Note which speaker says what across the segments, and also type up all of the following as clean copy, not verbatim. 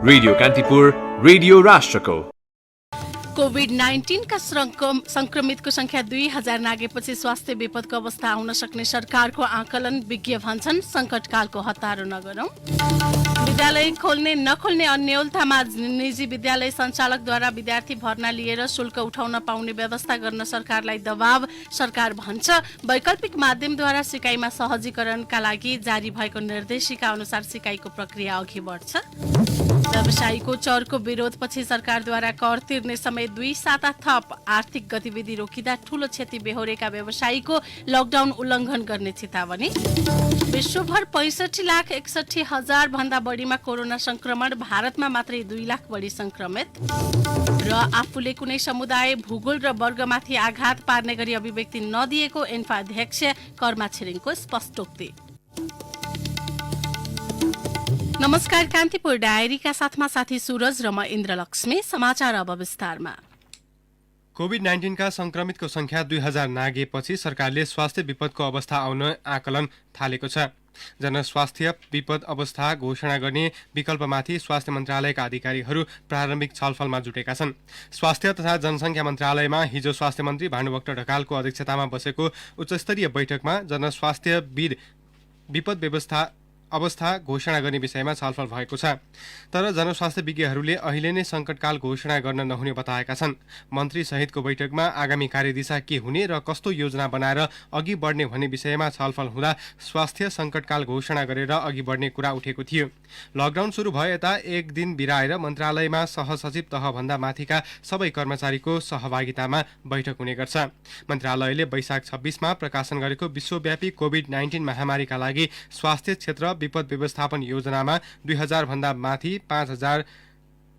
Speaker 1: Radio Kantipur, radio राष्ट्रको।
Speaker 2: COVID-19 का संक्रमितको संख्या 2000 नागेपछि स्वास्थ्य विपदको अवस्था आउन सक्ने सरकारको आकलन, विज्ञ भन्छन् संकटकालको हतारो नगरौं। विद्यालय खोल्ने नखोल्ने अन्यलतामा निजी विद्यालय सञ्चालकद्वारा विद्यार्थी भर्ना लिएर शुल्क उठाउन पाउने व्यवस्था गर्न सरकारलाई दबाव। सरकार भन्छ वैकल्पिक माध्यमद्वारा सिकाइमा सहजीकरणका लागि जारी भएको निर्देशिका अनुसार सिकाइको प्रक्रिया अघि बढ्छ। व्यवसायीको चरको विरोधपछि सरकारद्वारा कर तिर्ने समय 2 साता थप आर्थिक गतिविधि रोकिँदा ठूलो क्षति बेहोरेका व्यवसायीको लकडाउन उल्लङ्घन गर्ने चेतावनी। विश्वभर 65,61,000 भन्दा बढीमा कोरोना संक्रमण, भारतमा मात्रै 2 लाख बढी संक्रमित। र आफूले कुनै समुदाय, भूगोल र वर्गमाथि आघात पार्ने गरी अभिव्यक्ति नदिएको एन्फा अध्यक्ष कर्मा छिरिङको स्पष्टोक्ति। नमस्कार, कान्तिपुर डायरीका साथमा साथी सूरज र म इन्द्रलक्ष्मी। समाचार अब विस्तारमा।
Speaker 3: कोभिड-19 का संक्रमितको संख्या 2000 नागेपछि सरकारले स्वास्थ्य विपदको अवस्था आउन आकलन थालेको छ। जनस्वास्थ्य विपद अवस्था घोषणा गर्ने विकल्पमाथि स्वास्थ्य मन्त्रालयका अधिकारीहरू प्रारम्भिक छलफलमा जुटेका छन्। स्वास्थ्य तथा जनसङ्ख्या मन्त्रालयमा हिजो स्वास्थ्य मन्त्री भानुभक्त ढकालको अध्यक्षतामा बसेको उच्चस्तरीय बैठकमा जनस्वास्थ्य विपद अवस्था घोषणा गर्ने विषयमा छलफल भएको छ। तर जनस्वास्थ्य विज्ञहरूले अहिले नै संकटकाल घोषणा गर्न नहुने बताएका छन्। मन्त्री सहितको बैठकमा आगामी कार्यदिशा के हुने र कस्तो योजना बनाएर अघि बढ्ने भन्ने विषयमा छलफल हुँदा स्वास्थ्य संकटकाल घोषणा गरेर अघि बढ्ने कुरा उठेको थियो। लकडाउन सुरु भए यता एक दिन बिराएर मन्त्रालयमा सहसचिव तहभन्दा माथिका सबै कर्मचारीको सहभागितामा बैठक हुने गर्छ। मन्त्रालयले वैशाख 26 मा प्रकाशन गरेको विश्वव्यापी कोभिड-19 महामारीका लागि स्वास्थ्य क्षेत्र विपद व्यवस्थापन योजनामा 2000 भन्दा माथि 5000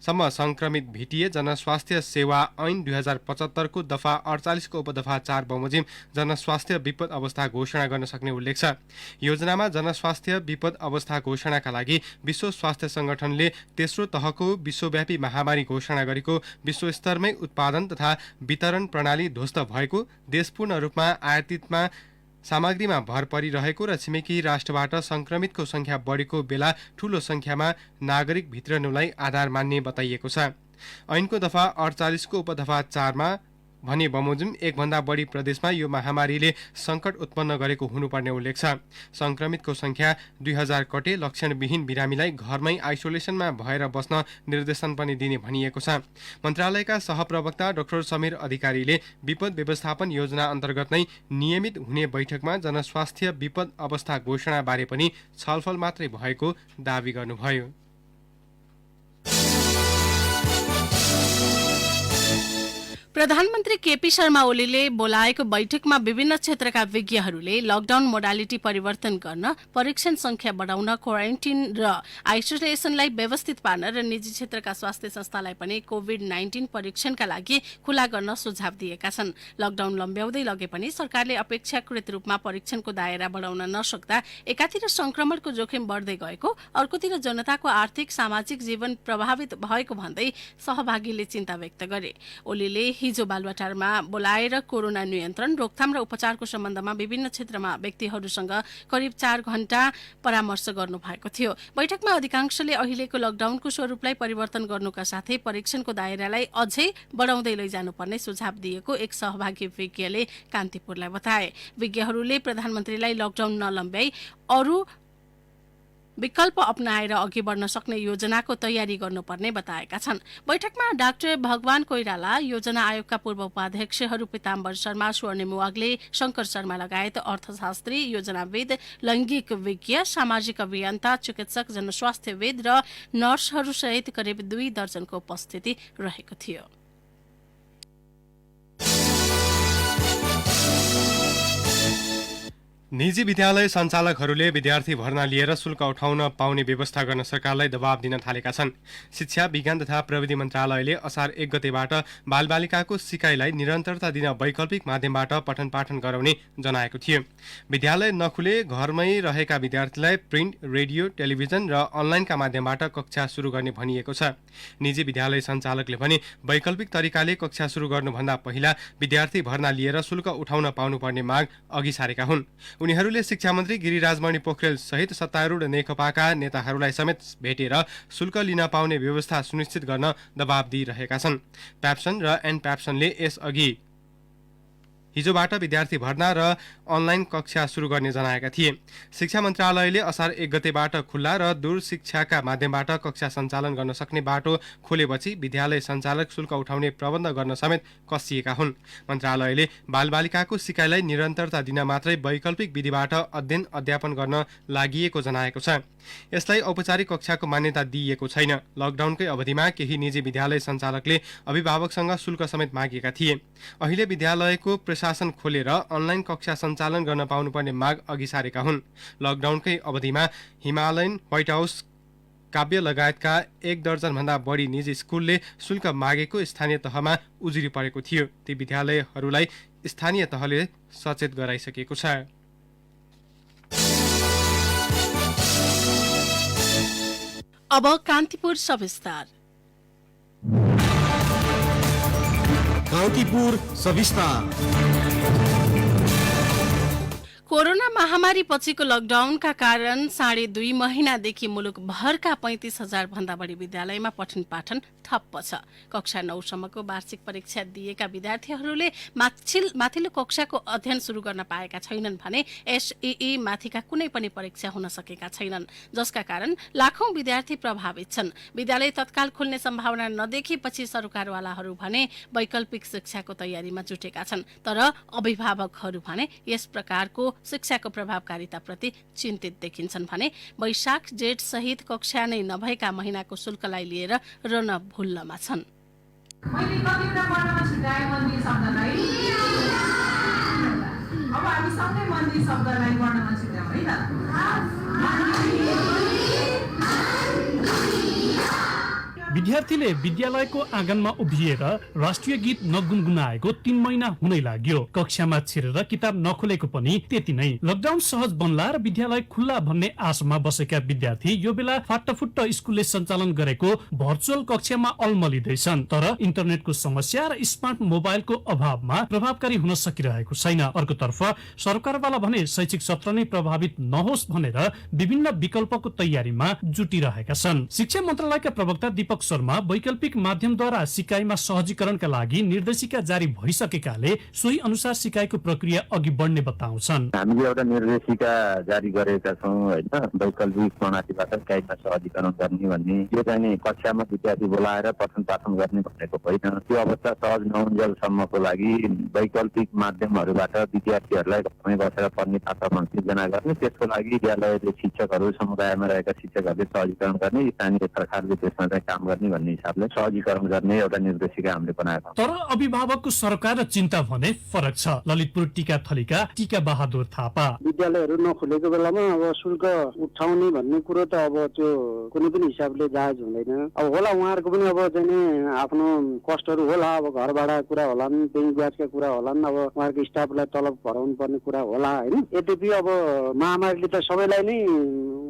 Speaker 3: सम्म संक्रमित भेटिए जनस्वास्थ्य सेवा ऐन 2075 को दफा 48 को उपदफा 4 बमोजिम जनस्वास्थ्य विपद अवस्था घोषणा गर्न सक्ने उल्लेख छ। योजनामा जनस्वास्थ्य विपद अवस्था घोषणाका लागि विश्व स्वास्थ्य संगठनले तेस्रो तहको विश्वव्यापी महामारी घोषणा गरेको, विश्वस्तरमै उत्पादन तथा वितरण प्रणाली ध्वस्त भएको, देश पूर्ण रूपमा आयातितमा सामग्रीमा भर परिरहेको र छिमेकी राष्ट्रबाट संक्रमितको संख्या बढेको बेला ठूलो संख्यामा नागरिक भित्रनुलाई आधार मान्ने बताइएको छ। ऐनको दफा 48 को उपदफा 4 मा भने बमोजिम एक भन्दा बढी प्रदेशमा यो महामारीले संकट उत्पन्न गरेको हुनुपर्ने उल्लेख छ। संक्रमितको संख्या 2000 कटे, लक्षणविहीन बिरामीलाई घरमै आइसोलेसनमा भएर बस्न निर्देशन पनि दिने भनिएको छ। मन्त्रालयका सहप्रवक्ता डाक्टर समीर अधिकारीले विपद व्यवस्थापन योजना अन्तर्गत नै नियमित हुने बैठकमा जनस्वास्थ्य विपद अवस्था घोषणा बारे पनि छलफल मात्रै भएको दावी गर्नुभयो।
Speaker 2: प्रधानमन्त्री केपी शर्मा ओलीले बोलाएको बैठकमा विभिन्न क्षेत्रका विज्ञहरूले लकडाउन मोडालिटी परिवर्तन गर्न, परीक्षण संख्या बढाउन, क्वारेन्टिन र आइसोलेसनलाई व्यवस्थित पार्न र निजी क्षेत्रका स्वास्थ्य संस्थालाई पनि कोभिड-19 परीक्षणका लागि खुला गर्न सुझाव दिएका छन्। लकडाउन लम्ब्याउँदै लगे पनि सरकारले अपेक्षाकृत रूपमा परीक्षणको दायरा बढाउन नसक्दा एकातिर संक्रमणको जोखिम बढ्दै गएको, अर्कोतिर जनताको आर्थिक सामाजिक जीवन प्रभावित भएको भन्दै सहभागीले चिन्ता व्यक्त गरे। ओलीले हिजो बालुवाटारमा बोलाएर कोरोना नियन्त्रण, रोकथाम र उपचारको सम्बन्धमा विभिन्न क्षेत्रमा व्यक्तिहरूसँग करिब 4 घण्टा परामर्श गर्नुभएको थियो। बैठकमा अधिकांशले अहिलेको लकडाउनको स्वरूपलाई परिवर्तन गर्नुका साथै परीक्षणको दायरालाई अझै बढाउँदै लैजानुपर्ने सुझाव दिएको एक सहभागी विज्ञले कान्तिपुरलाई बताए। विज्ञहरूले प्रधानमन्त्रीलाई लकडाउन नलम्ब्याई अरू विकल्प अपनाएर अघि बढ्न सक्ने योजनाको तयारी गर्नुपर्ने बताएका छन्। बैठकमा डाक्टर भगवान कोइराला, योजना आयोगका पूर्व उपाध्यक्षहरू पिताम्बर शर्मा, स्वर्णिम वाग्ले, शंकर शर्मा लगायत अर्थशास्त्री, योजनाविद, लैंगिक विज्ञ, सामाजिक अभियन्ता, चिकित्सक, जनस्वास्थ्यविद र नर्सहरू सहित करिब 2 दर्जनको उपस्थिति रहेको थियो।
Speaker 3: निजी विद्यालय सञ्चालकहरूले विद्यार्थी भर्ना लिएर शुल्क उठाउन पाउने व्यवस्था गर्न सरकारलाई दबाव दिन थालेका छन्। शिक्षा, विज्ञान तथा प्रविधि मन्त्रालयले असार 1 गतेबाट बालबालिकाको सिकाइलाई निरन्तरता दिन वैकल्पिक माध्यमबाट पठन पाठन गराउने जनाएको थियो। विद्यालय नखुले घरमै रहेका विद्यार्थीलाई प्रिन्ट, रेडियो, टेलिभिजन र अनलाइनका माध्यमबाट कक्षा सुरु गर्ने भनिएको छ। निजी विद्यालय सञ्चालकले भने वैकल्पिक तरिकाले कक्षा सुरु गर्नुभन्दा पहिला विद्यार्थी भर्ना लिएर शुल्क उठाउन पाउनुपर्ने माग अघि सारेका हुन्। उनीहरूले शिक्षा मन्त्री गिरिराजमणि पोखरेल सहित सत्तारूढ नेकपाका नेताहरूलाई समेत भेटेर शुल्क लिन पाउने व्यवस्था सुनिश्चित गर्न दबाब दिइरहेका छन्। प्याप्सन र एनप्याप्सनले यसअघि हिजोबाट विद्यार्थी भर्ना र अनलाइन कक्षा सुरु गर्ने जनाएका थिए। शिक्षा मन्त्रालयले असार 1 गतेबाट खुल्ला र दूर शिक्षाका माध्यमबाट कक्षा सञ्चालन गर्न सक्ने बाटो खोलेपछि विद्यालय सञ्चालक शुल्क उठाउने प्रबन्ध गर्न समेत कसिएका हुन्। मन्त्रालयले बालबालिकाको सिकाइलाई निरन्तरता दिन मात्रै वैकल्पिक विधिबाट अध्ययन अध्यापन गर्न लागिएको जनाएको छ। यसलाई औपचारिक कक्षाको मान्यता दिइएको छैन। लकडाउनकै अवधिमा केही निजी विद्यालय सञ्चालकले अभिभावकसँग शुल्क समेत मागेका थिए। अहिले विद्यालयको प्रशासन खोलेर अनलाइन कक्षा सञ्चालन गर्न पाउनुपर्ने माग अघि सारेका हुन्। लकडाउनकै अवधिमा हिमालयन, व्हाइट हाउस, काव्य लगायतका 1 दर्जनभन्दा बढी निजी स्कुलले शुल्क मागेको स्थानीय तहमा उजुरी परेको थियो। ती विद्यालयहरूलाई स्थानीय तहले सचेत गराइसकेको छ।
Speaker 2: अब कान्तिपुर सविस्तार।
Speaker 4: कान्तिपुर सविस्तार।
Speaker 2: कोरोना महामारी पछिको लकडाउनका कारण 2.5 महिनादेखि मुलुकभरका 35,000 भन्दा बढी विद्यालयमा पठन पाठन ठप्प छ। कक्षा 9 सम्मको वार्षिक परीक्षा दिएका विद्यार्थीहरूले माथिल्लो कक्षाको अध्ययन सुरु गर्न पाएका छैनन् भने एसईई माथिका कुनै पनि परीक्षा हुन सकेका छैनन्, जसका कारण लाखौं विद्यार्थी प्रभावित छन्। विद्यालय तत्काल खुल्ने सम्भावना नदेखेपछि सरकारवालाहरू भने वैकल्पिक शिक्षाको तयारीमा जुटेका छन्। तर अभिभावकहरू भने यस प्रकारको शिक्षाको प्रभावकारिताप्रति चिन्तित देखिन्छन् भने वैशाख जेठ सहित कक्षा नै नभएका महिनाको शुल्कलाई लिएर रन भुल्लमा छन्।
Speaker 5: मैले कतिवटा वर्णमा छुट्याए मन्दिर शब्दलाई अब हामी सँगै मन्दिर शब्दलाई वर्णमा छुट्याउँ है त।
Speaker 6: विद्यार्थीले विद्यालयको आँगनमा उभिएर राष्ट्रिय गीत नगुनगुनाएको 3 महिना हुनै लाग्यो। कक्षामा छिरेर किताब नखोलेको पनि त्यति नै। लकडाउन सहज बन्ला र विद्यालय खुल्ला भन्ने आशामा बसेका विद्यार्थी यो बेला फाटफुट्ट स्कुलले सञ्चालन गरेको भर्चुअल कक्षामा अल्मलिँदैछन्। तर इन्टरनेटको समस्या र स्मार्ट मोबाइलको अभावमा प्रभावकारी हुन सकिरहेको छैन। अर्कोतर्फ सरकारवाला भने शैक्षिक सत्र नै प्रभावित नहोस् भनेर विभिन्न विकल्पको तयारीमा जुटिरहेका छन्। शिक्षा मन्त्रालयका प्रवक्ता दीपक शर्मा वैकल्पिक माध्यमद्वारा सिकाइमा सहजीकरणका लागि निर्देशिका जारी भइसकेकाले सोही अनुसार सिकाइको प्रक्रिया अघि बढ्ने बताउँछन्।
Speaker 7: हामीले एउटा निर्देशिका जारी गरेका छौँ हैन, वैकल्पिक प्रणालीबाट सिकाइमा सहजीकरण गर्ने भन्ने। यो चाहिँ कक्षामा विद्यार्थी बोलाएर पठन पाठन गर्ने भनेको होइन। त्यो अवस्था सहज नहुन्जेलसम्मको लागि वैकल्पिक माध्यमहरूबाट विद्यार्थीहरूलाई घरमै बसेर पढ्ने वातावरण सिर्जना गर्ने, त्यसको लागि विद्यालयले शिक्षकहरू, समुदायमा रहेका शिक्षकहरूले सहजीकरण गर्ने, स्थानीय सरकारले त्यसमा चाहिँ काम गर्ने भन्ने हिसाबले सहजीकरण गर्ने एउटा निर्देशिका हामीले बनाएका छौँ।
Speaker 6: तर अभिभावकको सरकार र चिन्ता भने फरक छ। ललितपुर टीका थलीका टीका बहादुर थापा
Speaker 8: विद्यालयहरू नखुलेको बेलामा अब शुल्क उठाउने भन्ने कुरो त अब त्यो कुनै पनि हिसाबले जायज हुँदैन। अब होला उहाँहरूको पनि अब चाहिँ आफ्नो कष्टहरू होला, अब घर भाडा कुरा होलान्, ब्याङ्क ब्याजका कुरा होलान्, अब उहाँहरूको स्टाफलाई तलब भराउनु पर्ने कुरा होला होइन। यद्यपि अब महामारीले त सबैलाई नै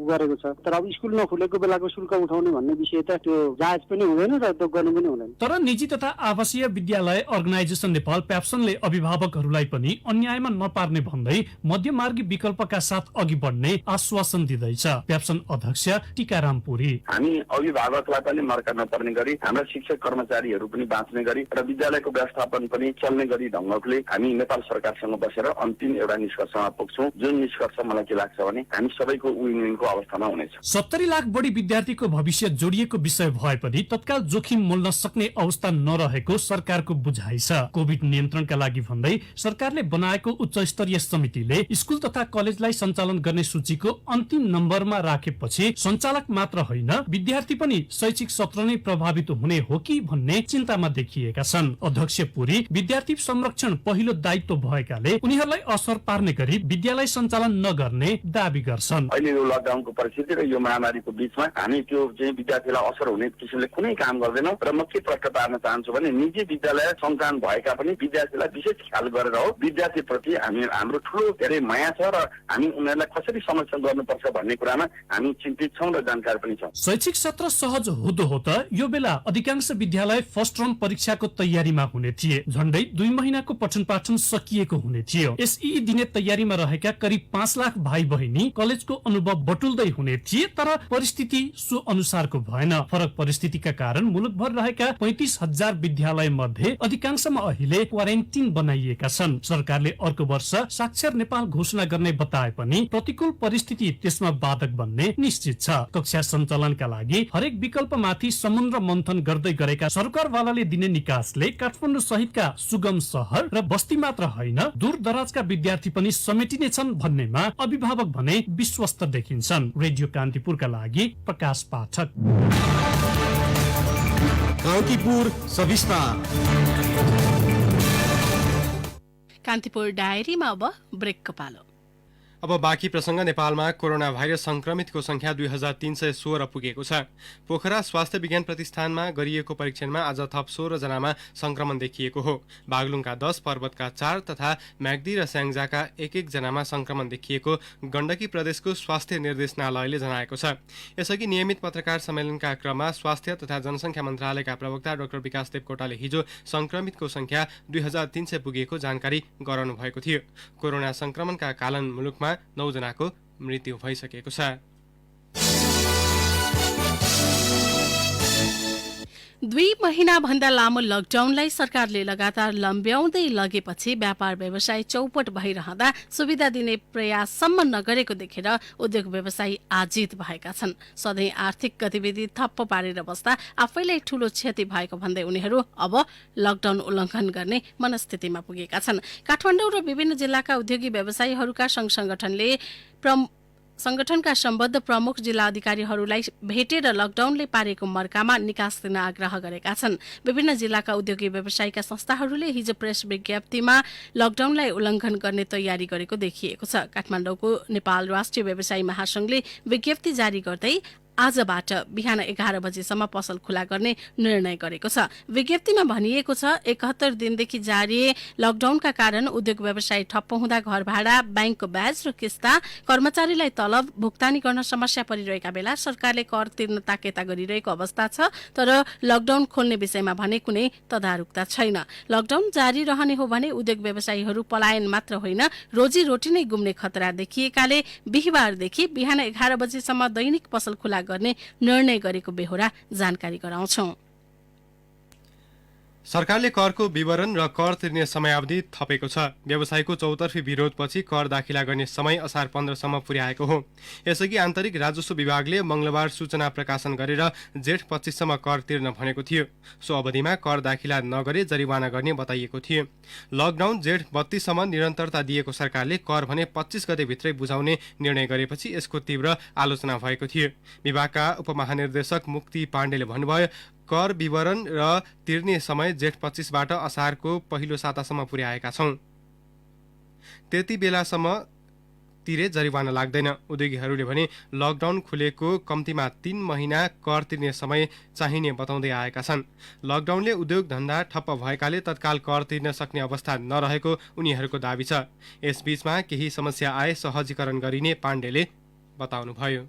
Speaker 8: गरेको छ, तर अब स्कुल नखुलेको बेलाको शुल्क उठाउने भन्ने विषय त त्यो जायज पनि हुँदैन र त्यो गर्नु पनि हुँदैन।
Speaker 6: तर निजी तथा आवासीय विद्यालय अर्गनाइजेसन नेपाल प्याप्सनले अभिभावकहरूलाई पनि अन्यायमा नपार्ने भन्दै मध्यमार्गी विकल्पका साथ अघि बढ्ने आश्वासन दिँदैछ। प्याप्सन अध्यक्ष टीकाराम पुरी
Speaker 9: हामी अभिभावकलाई पनि मर्का नपर्ने गरी, हाम्रा शिक्षक कर्मचारीहरू पनि बाँच्ने गरी र विद्यालयको व्यवस्थापन पनि चल्ने गरी ढङ्गले हामी नेपाल सरकारसँग बसेर अन्तिम एउटा निष्कर्षमा पुग्छौँ। जुन निष्कर्ष मलाई के लाग्छ भने हामी सबैको विन-विनको अवस्थामा हुनेछ।
Speaker 6: 70 लाख बढी विद्यार्थीको भविष्य जोडिएको विषय भए पनि तत्काल जोखिम मोल्न सक्ने अवस्था नरहेको सरकारको बुझाइ छ। कोभिड नियन्त्रणका लागि भन्दै सरकारले बनाएको उच्च स्तरीय समितिले स्कुल तथा कलेजलाई सञ्चालन गर्ने सूचीको अन्तिम नम्बरमा राखेपछि सञ्चालक मात्र होइन विद्यार्थी पनि शैक्षिक सत्र नै प्रभावित हुने हो कि भन्ने चिन्तामा देखिएका छन्। अध्यक्ष पुरी विद्यार्थी संरक्षण पहिलो दायित्व भएकाले उनीहरूलाई असर पार्ने गरी विद्यालय सञ्चालन नगर्ने दावी गर्छन्।
Speaker 9: अहिले यो लकडाउन लकडाउनको परिस्थिति र यो महामारीको बीचमा हामी त्यो चाहिँ विद्यार्थीलाई असर हुने किसिमले कुनै काम गर्दैनौँ र म के प्रश्न पार्न चाहन्छु भने निजी विद्यालय सञ्चालन भएका पनि विद्यार्थीलाई विशेष ख्याल गरेर हो विद्यार्थीप्रति हाम्रो ठुलो धेरै माया छ र हामी उनीहरूलाई कसरी संरक्षण गर्नुपर्छ भन्ने कुरामा हामी चिन्तित छौँ र जानकारी पनि छौँ।
Speaker 6: शैक्षिक सत्र सहज हुँदो हो त यो बेला अधिकांश विद्यालय फर्स्ट टर्म परीक्षाको तयारीमा हुने थिए। झण्डै 2 महिनाको पठन पाठन सकिएको हुने थियो। एसई दिने तयारीमा रहेका करिब 5 लाख भाइ बहिनी कलेजको अनुभव बटुल्दै हुने थिए, तर परिस्थिति सो अनुसारको भएन। फरक परिस्थितिका कारण मुलुकभर रहेका 35,000 विद्यालय मध्ये अधिकांशमा अहिले क्वारेन्टिन बनाइएका छन्। सरकारले अर्को वर्ष साक्षर नेपाल घोषणा गर्ने बताए पनि प्रतिकूल परिस्थिति त्यसमा बाधक बन्ने निश्चित छ। कक्षा सञ्चालनका लागि हरेक विकल्पमाथि समुद्र मन्थन गर्दै गरेका सरकारवालाले दिने निकासले काठमाडौँ सहितका सुगम शहर र बस्ती मात्र होइन दूर दराजका विद्यार्थी पनि समेटिने छन् भन्नेमा अभिभावक भने विश्वस्त देखिन्छन्। रेडियो कान्तिपुरका लागि प्रकाश पाठक।
Speaker 4: कान्तिपुर सविस्ता।
Speaker 2: कान्तिपुर डायरीमा अब ब्रेकको पालो।
Speaker 3: अब बाँकी प्रसङ्ग। नेपालमा कोरोना भाइरस संक्रमितको संख्या 2316 पुगेको छ। पोखरा स्वास्थ्य विज्ञान प्रतिष्ठानमा गरिएको परीक्षणमा आज थप 16 जनामा संक्रमण देखिएको हो। बागलुङका 10, पर्वतका 4 तथा म्याग्दी र स्याङ्जाका 1-1 जनामा संक्रमण देखिएको गण्डकी प्रदेशको स्वास्थ्य निर्देशनालयले जनाएको छ। यसअघि नियमित पत्रकार सम्मेलनका क्रममा स्वास्थ्य तथा जनसङ्ख्या मन्त्रालयका प्रवक्ता डाक्टर विकास देवकोटाले हिजो संक्रमितको संख्या 2300 पुगेको जानकारी गराउनु भएको थियो। कोरोना संक्रमणका कारण मुलुकमा 9 जनाको मृत्यु भइसकेको छ।
Speaker 2: 2 महिनाभन्दा लामो लकडाउनलाई सरकारले लगातार लम्ब्याउँदै लगेपछि व्यापार व्यवसाय चौपट भइरहँदा सुविधा दिने प्रयाससम्म नगरेको देखेर उद्योग व्यवसायी आजित भएका छन्। सधैँ आर्थिक गतिविधि ठप्प पारेर बस्दा आफैलाई ठूलो क्षति भएको भन्दै उनीहरू अब लकडाउन उल्लङ्घन गर्ने मनस्थितिमा पुगेका छन्। काठमाडौँ र विभिन्न जिल्लाका उद्योगी व्यवसायीहरूका संगठनका सम्बद्ध प्रमुख जिल्ला अधिकारीहरूलाई भेटेर लकडाउनले पारेको मर्कामा निकास दिन आग्रह गरेका छन्। विभिन्न जिल्लाका उद्योगी व्यवसायीका संस्थाहरूले हिजो प्रेस विज्ञप्तिमा लकडाउनलाई उल्लङ्घन गर्ने तयारी गरेको देखिएको छ। काठमाडौँको नेपाल राष्ट्रिय व्यवसायी महासंघले विज्ञप्ति जारी गर्दै आजबाट बिहान 11 बजेसम्म पसल खुला गर्ने निर्णय गरेको छ। विज्ञप्तिमा भनिएको छ 71 दिनदेखि जारी लकडाउनका कारण उद्योग व्यवसाय ठप्प हुँदा घर भाडा, बैंकको ब्याज र किस्ता, कर्मचारीलाई तलब भुक्तानी गर्न समस्या परिरहेका बेला सरकारले कर तिर्न ताकेता गरिरहेको अवस्था छ। तर लकडाउन खोल्ने विषयमा भने कुनै तदारुकता छैन। लकडाउन जारी रहने हो भने उद्योग व्यवसायीहरू पलायन मात्र होइन रोजीरोटी नै गुम्ने खतरा देखिएकाले बिहिबारदेखि बिहान 11 बजेसम्म दैनिक पसल खुला गर्ने निर्णय गरेको बेहोरा जानकारी गराउँछौं।
Speaker 3: सरकारले करको विवरण र कर तिर्ने समयावधि थपेको छ। व्यवसायको चौतर्फी विरोधपछि कर दाखिला गर्ने समय असार 15 सम्म पुर्याएको हो। यसअघि आन्तरिक राजस्व विभागले मंगलबार सूचना प्रकाशन गरेर जेठ 25 सम्म कर तिर्न भनेको थियो। सो अवधिमा कर दाखिला नगरे जरिवाना गर्ने बताइएको थियो। लकडाउन जेठ 32 सम्म निरन्तरता दिएको सरकारले कर भने 25 गते भित्रै बुझाउने निर्णय गरेपछि यसको तीव्र आलोचना भएको थियो। विभागका उपमहानिर्देशक मुक्ति पाण्डेले भन्नुभयो कर विवरण र तिर्ने समय जेठ 25 बाट असारको पहिलो सातासम्म पुर्याएका छौं। त्यति बेलासम्म तिरे जरिवाना लाग्दैन। उद्योगीहरूले भने लकडाउन खुलेको कम्तीमा 3 महिना कर तिर्ने समय चाहिने बताउँदै आएका छन्। लकडाउनले उद्योग धन्दा ठप्प भएकाले तत्काल कर तिर्न सक्ने अवस्था नरहेको उनीहरूको दाबी छ। यसबीचमा केही समस्या आए सहजीकरण गरिने पाण्डेले बताउनुभयो।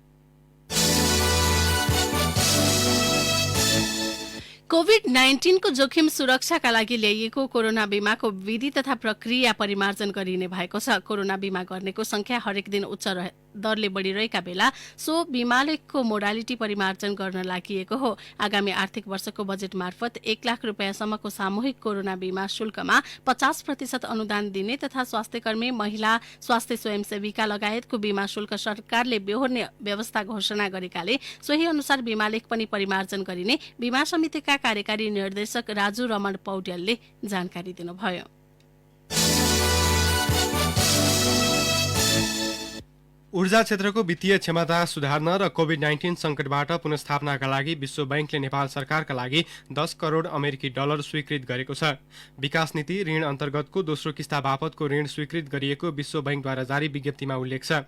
Speaker 2: कोभिड-19 को जोखिम सुरक्षाका लागि ल्याइएको कोरोना बीमाको विधि तथा प्रक्रिया परिमार्जन गरिने भएको छ। कोरोना बीमा गर्नेको संख्या हरेक दिन उच्च दरले बढ़िरहेका बेला सो बीमालेखको मोडालिटी परिमार्जन गर्न लागि हो। आगामी आर्थिक वर्षको बजेट मार्फत 1 लाख रुपैयाँसम्मको सामूहिक कोरोना बीमा शुल्कमा 50% अनुदान दिने तथा स्वास्थ्यकर्मी, महिला स्वास्थ्य स्वयंसेविका लगायतको बीमा शुल्क सरकारले बेहोर्ने व्यवस्था घोषणा गरेकाले सोही अनुसार बीमालेख पनि परिमार्जन गरिने बीमा समितिका कार्यकारी निर्देशक राजु रमण पौड्यालले जानकारी दिनुभयो।
Speaker 3: ऊर्जा क्षेत्रको वित्तीय क्षमता सुधार्न र कोभिड-19 सङ्कटबाट पुनर्स्थापनाका लागि विश्व बैंकले नेपाल सरकारका लागि 10 करोड अमेरिकी डलर स्वीकृत गरेको छ। विकास नीति ऋण अन्तर्गतको दोस्रो किस्ता बापतको ऋण स्वीकृत गरिएको विश्व बैंकद्वारा जारी विज्ञप्तिमा उल्लेख छ।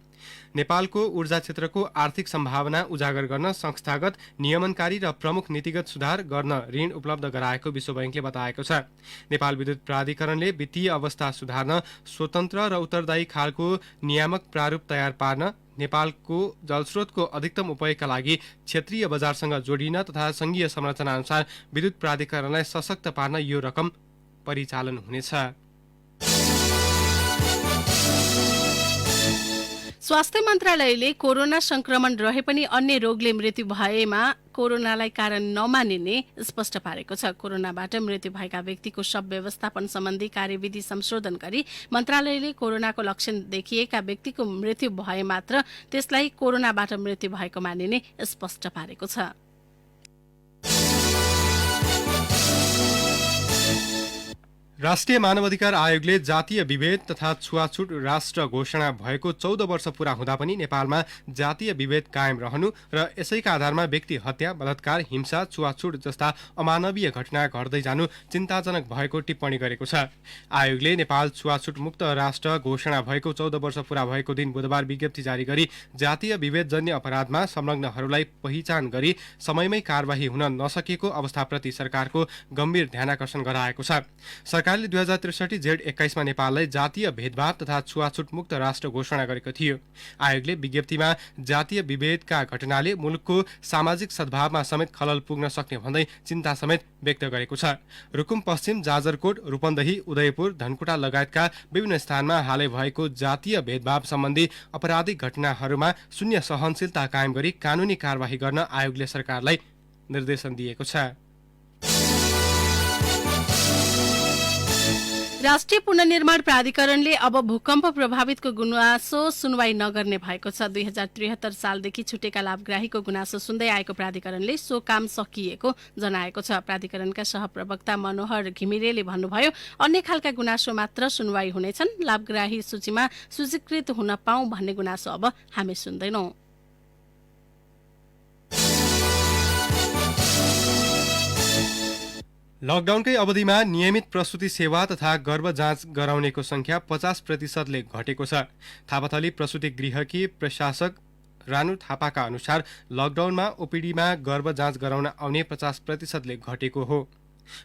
Speaker 3: नेपालको ऊर्जा क्षेत्रको आर्थिक सम्भावना उजागर गर्न संस्थागत नियमनकारी र प्रमुख नीतिगत सुधार गर्न ऋण उपलब्ध गराएको विश्व बैंकले बताएको छ। नेपाल विद्युत प्राधिकरणले वित्तीय अवस्था सुधार्न स्वतन्त्र र उत्तरदायी खालको नियामक प्रारूप तयार पार्न, नेपालको जलस्रोतको अधिकतम उपयोगका लागि क्षेत्रीय बजारसँग जोडिन तथा संघीय संरचना अनुसार विद्युत प्राधिकरणलाई सशक्त पार्न यो रकम परिचालन हुनेछ।
Speaker 2: स्वास्थ्य मन्त्रालयले कोरोना संक्रमण रहे पनि अन्य रोगले मृत्यु भएमा कोरोनालाई कारण नमानिने स्पष्ट पारेको छ। कोरोनाबाट मृत्यु भएका व्यक्तिको शव व्यवस्थापन सम्बन्धी कार्यविधि संशोधन गरी मन्त्रालयले कोरोनाको लक्षण देखिएका व्यक्तिको मृत्यु भए मात्र त्यसलाई कोरोनाबाट मृत्यु भएको मानिने स्पष्ट पारेको छ।
Speaker 3: राष्ट्रिय मानवाधिकार आयोगले जातीय विभेद तथा छुवाछुट राष्ट्र घोषणा भएको 14 वर्ष पूरा हुँदा पनि नेपालमा जातीय विभेद कायम रहनु र यसैका आधारमा व्यक्ति हत्या, बलात्कार, हिंसा, छुवाछुट जस्ता अमानवीय घटना घट्दै जानु चिन्ताजनक भएको टिप्पणी गरेको छ। आयोगले नेपाल छुवाछुट मुक्त राष्ट्र घोषणा भएको 14 वर्ष पूरा भएको दिन बुधबार विज्ञप्ति जारी गरी जातीय विभेदजन्य अपराधमा संलग्नहरूलाई पहिचान गरी समयमै कारबाही हुन नसकेको अवस्थाप्रति सरकारको गम्भीर ध्यानाकर्षण गराएको छ। सरकारले 2063 जेठ 21मा नेपाललाई जातीय भेदभाव तथा छुवाछुट मुक्त राष्ट्र घोषणा गरेको थियो। आयोगले विज्ञप्तिमा जातीय विभेदका घटनाले मुलुकको सामाजिक सद्भावमा समेत खलल पुग्न सक्ने भन्दै चिन्ता समेत व्यक्त गरेको छ। रुकुम पश्चिम, जाजरकोट, रूपन्देही, उदयपुर, धनकुटा लगायतका विभिन्न स्थानमा हालै भएको जातीय भेदभाव सम्बन्धी आपराधिक घटनाहरूमा शून्य सहनशीलता कायम गरी कानूनी कारबाही गर्न आयोगले सरकारलाई निर्देशन दिएको छ।
Speaker 2: राष्ट्रिय पुनर्निर्माण प्राधिकरणले अब भूकम्प प्रभावितको गुनासो सुनवाई नगर्ने भएको छ। 2073 सालदेखि छुटेका लाभग्राहीको गुनासो सुन्दै आएको प्राधिकरणले सो काम सकिएको जनाएको छ। प्राधिकरणका सहप्रवक्ता मनोहर घिमिरेले भन्नुभयो, अन्य खालका गुनासो मात्र सुनवाई हुनेछन्, लाभग्राही सूचीमा सूचीकृत हुन पाऊँ भन्ने गुनासो अब हामी सुन्दैनौं।
Speaker 3: लकडाउनकै अवधिमा नियमित प्रसुति सेवा तथा गर्भ जाँच गराउनेको संख्या 50%ले घटेको छ। थापाथली प्रसुति गृहकी प्रशासक रानु थापाका अनुसार लकडाउनमा ओपीडीमा गर्भ जाँच गराउन आउने 50%ले घटेको हो।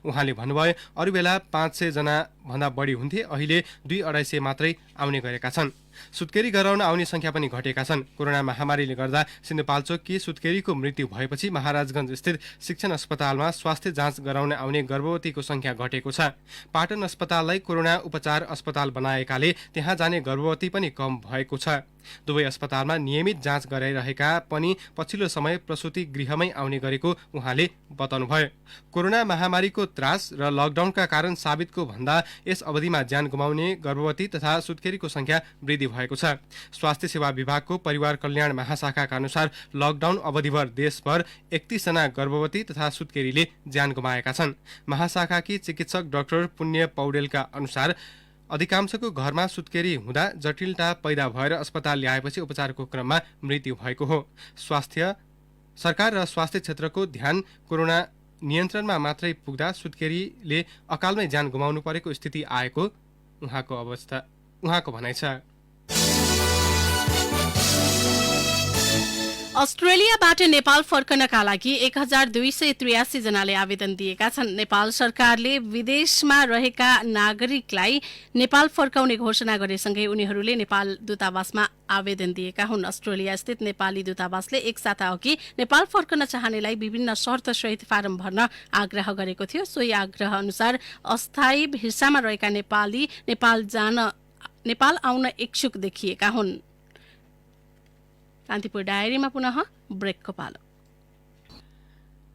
Speaker 3: उहाँले भन्नुभयो, अरू बेला 500 जना भन्दा बढी हुन्थे, अहिले 200-250 मात्रै आउने गरेका छन्। सुत्केरी गराउन आउने संख्या पनि घटेका छन्। कोरोना महामारीले गर्दा सिन्धुपाल्चोककी सुत्केरीको मृत्यु भएपछि महाराजगञ्ज स्थित शिक्षण अस्पतालमा स्वास्थ्य जाँच गराउन आउने गर्भवतीको संख्या घटेको छ। पाटन अस्पताललाई कोरोना उपचार अस्पताल बनाएकाले त्यहाँ जाने गर्भवती पनि कम भएको छ। दुवै अस्पतालमा नियमित जाँच गराइरहेका पनि पछिल्लो समय प्रसुति गृहमै आउने गरेको उहाँले बताउनुभयो। कोरोना महामारीको त्रास र लकडाउनका कारण साबितको भन्दा यस अवधिमा ज्यान गुमाउने गर्भवती तथा सुत्केरीको संख्या वृद्धि भएको छ। स्वास्थ्य सेवा विभागको परिवार कल्याण महाशाखाका अनुसार लकडाउन अवधिभर देशभर 31 जना गर्भवती तथा सुत्केरीले ज्यान गुमाएका छन्। महाशाखाकी चिकित्सक डाक्टर पुण्य पौडेलका अनुसार अधिकांशको घरमा सुत्केरी हुँदा जटिलता पैदा भएर अस्पताल ल्याएपछि उपचारको क्रममा मृत्यु भएको हो। सरकार र स्वास्थ्य क्षेत्रको ध्यान कोरोना नियन्त्रणमा मात्रै पुग्दा सुत्केरीले अकालमै ज्यान गुमाउनु परेको स्थिति आएको उहाँको भनाइ छ।
Speaker 2: अस्ट्रेलियाबाट नेपाल फर्कनका लागि 1283 जनाले आवेदन दिएका छन्। नेपाल सरकारले विदेशमा रहेका नागरिकलाई नेपाल फर्काउने घोषणा गरेसँगै उनीहरूले नेपाल दूतावासमा आवेदन दिएका हुन्। अस्ट्रेलिया स्थित नेपाली दूतावासले एक साता अघि नेपाल फर्कन चाहनेलाई विभिन्न शर्तसहित फारम भर्न आग्रह गरेको थियो। सोही आग्रह अनुसार अस्थायी भिसामा रहेका नेपाली नेपाल आउन इच्छुक देखिएका हुन्। कान्तिपुर डायरीमा पुनः ब्रेकको पालो।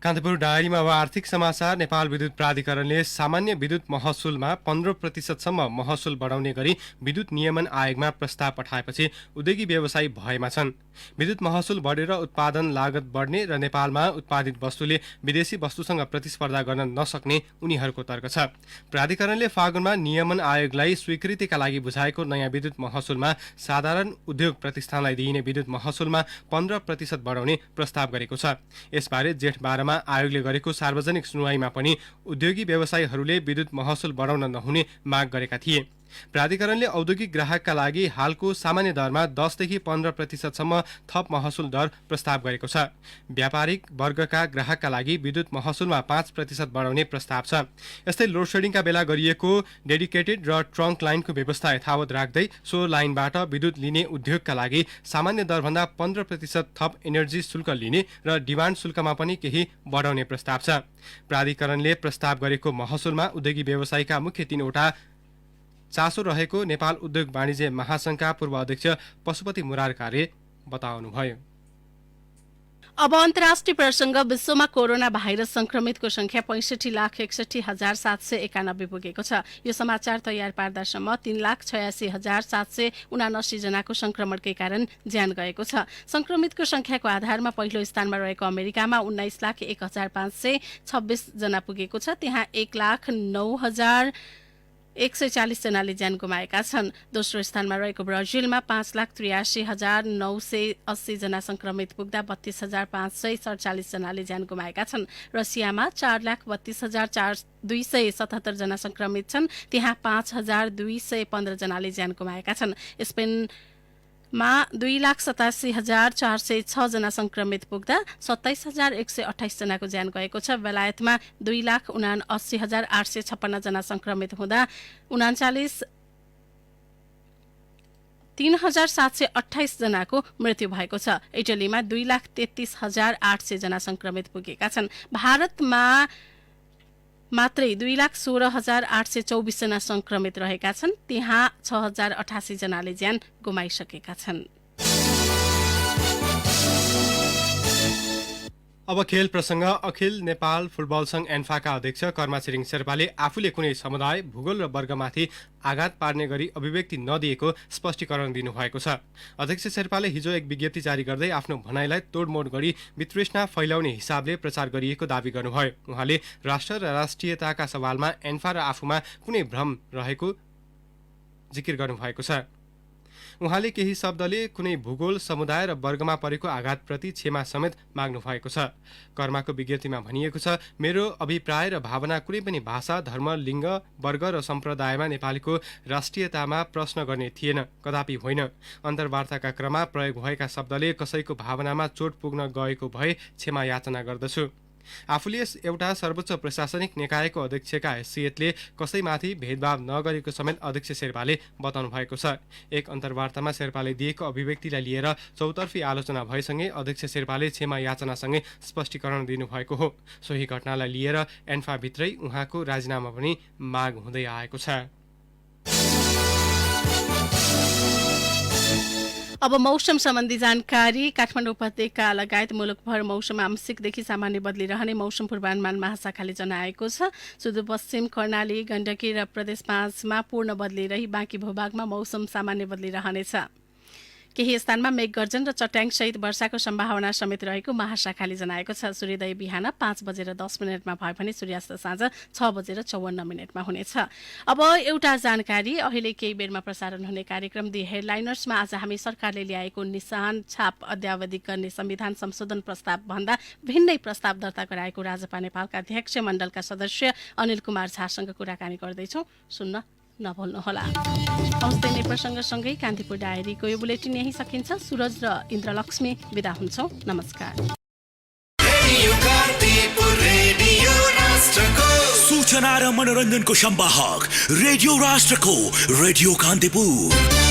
Speaker 3: कान्तिपुर डायरीमा अब आर्थिक समाचार। नेपाल विद्युत प्राधिकरणले सामान्य विद्युत महसुलमा 15% महसुल बढाउने गरी विद्युत नियमन आयोगमा प्रस्ताव पठाएपछि उद्योगी व्यवसायी भयमा छन्। विद्युत महसुल बढेर उत्पादन लागत बढ्ने र नेपालमा उत्पादित वस्तुले विदेशी वस्तुसँग प्रतिस्पर्धा गर्न नसक्ने उनीहरूको तर्क छ। प्राधिकरणले फागुनमा नियमन आयोगलाई स्वीकृतिका लागि बुझाएको नयाँ विद्युत महसुलमा साधारण उद्योग प्रतिष्ठानलाई दिइने विद्युत महसुलमा 15% बढाउने प्रस्ताव गरेको छ। यसबारे जेठ 12 आयोगले गरेको सार्वजनिक सुनवाईमा पनि उद्योगी व्यवसायीहरूले विद्युत महसुल बढाउन नहुने माग गरेका थिए। प्राधिकरणले औद्योगिक ग्राहकका लागि हालको सामान्य दरमा 10 देखि 15% थप महसुल दर प्रस्ताव गरेको छ। व्यापारिक वर्गका ग्राहकका लागि विद्युत महसुलमा 5% बढाउने प्रस्ताव छ। यस्तै लोडसेडिङका बेला गरिएको डेडिकेटेड र ट्रङ्क लाइनको व्यवस्था यथावत राख्दै सो लाइनबाट विद्युत लिने उद्योगका लागि सामान्य दरभन्दा 15% थप एनर्जी शुल्क लिने र डिमान्ड शुल्कमा पनि केही बढाउने प्रस्ताव छ। प्राधिकरणले प्रस्ताव गरेको महसुलमा उद्योगी व्यवसायीका मुख्य 3वटा चासो रहेको नेपाल उद्योग वाणिज्य महासंघका पूर्व अध्यक्ष पशुपति मुरारकारले बताउनुभयो।
Speaker 2: अब अन्तर्राष्ट्रिय प्रसंग। विश्वमा कोरोना भाइरस संक्रमितको संख्या 65,61,791 पुगेको छ। यो समाचार तयार पार्दासम्म 3,86,779 जनाको संक्रमणकै कारण ज्यान गएको छ। संक्रमितको संख्याको आधारमा पहिलो स्थानमा रहेको अमेरिकामा 19,01,526 जना पुगेको छ। त्यहाँ 1,09,140 जनाले ज्यान गुमाएका छन्। दोस्रो स्थानमा रहेको ब्राजिलमा 5,83,980 जना संक्रमित पुग्दा 32,547 जनाले ज्यान गुमाएका छन्। रसियामा 4,32,277 जना संक्रमित छन्। त्यहाँ 5,215 जनाले ज्यान गुमाएका छन्। स्पेनमा 2,87,406 जना संक्रमित पुग्दा 27,128 जनाको ज्यान गएको छ। बेलायतमा 2,79,856 जना संक्रमित हुँदा 3,728 जनाको मृत्यु भएको छ। इटलीमा 2,33,800 जना संक्रमित पुगेका छन्। भारतमा मात्रै 2,16,824 जना संक्रमित रहेका छन्। त्यहाँ 6,088 जनाले ज्यान गुमाइसकेका छन्।
Speaker 3: अब खेल प्रसंग। अखिल नेपाल फुटबल संघ एन्फाका अध्यक्ष कर्मा छिरिङ शेर्पाले आफूले कुनै समुदाय, भूगोल र वर्गमाथि आघात पार्ने गरी अभिव्यक्ति नदिएको स्पष्टीकरण दिनुभएको छ। अध्यक्ष शेर्पाले हिजो एक विज्ञप्ति जारी गर्दै आफ्नो भनाइलाई तोडमोड गरी वितृष्णा फैलाउने हिसाबले प्रचार गरिएको दावी गर्नुभयो। उहाँले राष्ट्र र राष्ट्रियताका सवालमा एन्फा र आफूमा कुनै भ्रम रहेको जिकिर गर्नुभएको छ। उहाँले केही शब्दले कुनै भूगोल, समुदाय र वर्गमा परेको आघातप्रति क्षमा समेत माग्नु भएको छ। कर्माको विज्ञप्तिमा भनिएको छ, मेरो अभिप्राय र भावना कुनै पनि भाषा, धर्म, लिङ्ग, वर्ग र सम्प्रदायमा नेपालीको राष्ट्रियतामा प्रश्न गर्ने थिएन, कदापि होइन। अन्तर्वार्ताका क्रममा प्रयोग भएका शब्दले कसैको भावनामा चोट पुग्न गएको भए क्षमा याचना गर्दछु। आफूले एउटा सर्वोच्च प्रशासनिक निकायको अध्यक्षका हैसियतले कसैमाथि भेदभाव नगरेको समेत अध्यक्ष शेर्पाले बताउनु भएको छ। एक अन्तर्वार्तामा शेर्पाले दिएको अभिव्यक्तिलाई लिएर चौतर्फी आलोचना भएसँगै अध्यक्ष शेर्पाले क्षमा याचनासँगै स्पष्टीकरण दिनुभएको हो। सोही घटनालाई लिएर एन्फाभित्रै उहाँको राजीनामा पनि माग हुँदै आएको छ।
Speaker 2: अब मौसम सम्बन्धी जानकारी। काठमाडौँ उपत्यका लगायत मुलुकभर मौसम आंशिकदेखि सामान्य बदली रहने मौसम पूर्वानुमान महाशाखाले जनाएको छ। सुदूरपश्चिम कर्णाली, गण्डकी र प्रदेश 5 मा पूर्ण बदली रही बाँकी भूभागमा मौसम सामान्य बदली रहनेछ। केही स्थानमा मेघगर्जन र चट्याङ सहित वर्षाको सम्भावना समेत रहेको महाशाखाले जनाएको छ। सूर्योदय बिहान 5:10 भए भने सूर्यास्त साँझ 6:54 हुनेछ। अब एउटा जानकारी। अहिले केही बेरमा प्रसारण हुने कार्यक्रम दि हेडलाइनर्समा आज हामी सरकारले ल्याएको निशान छाप अद्यावधिक गर्ने संविधान संशोधन प्रस्ताव भन्दा भिन्नै प्रस्ताव दर्ता गराएको राजपा नेपालका अध्यक्ष मण्डलका सदस्य अनिल कुमार झासँग कुराकानी गर्दैछौँ, सुन्न नभुल्नुहोला। हौस्दै नै प्रसङ्गसँगै कान्तिपुर डायरीको यो बुलेटिन यही सकिन्छ। सूरज र इन्द्रलक्ष्मी बिदा हुन्छौँ। नमस्कार।
Speaker 10: सूचना र मनोरञ्जनको सम्वाहक रेडियो राष्ट्रको रेडियो कान्तिपुर।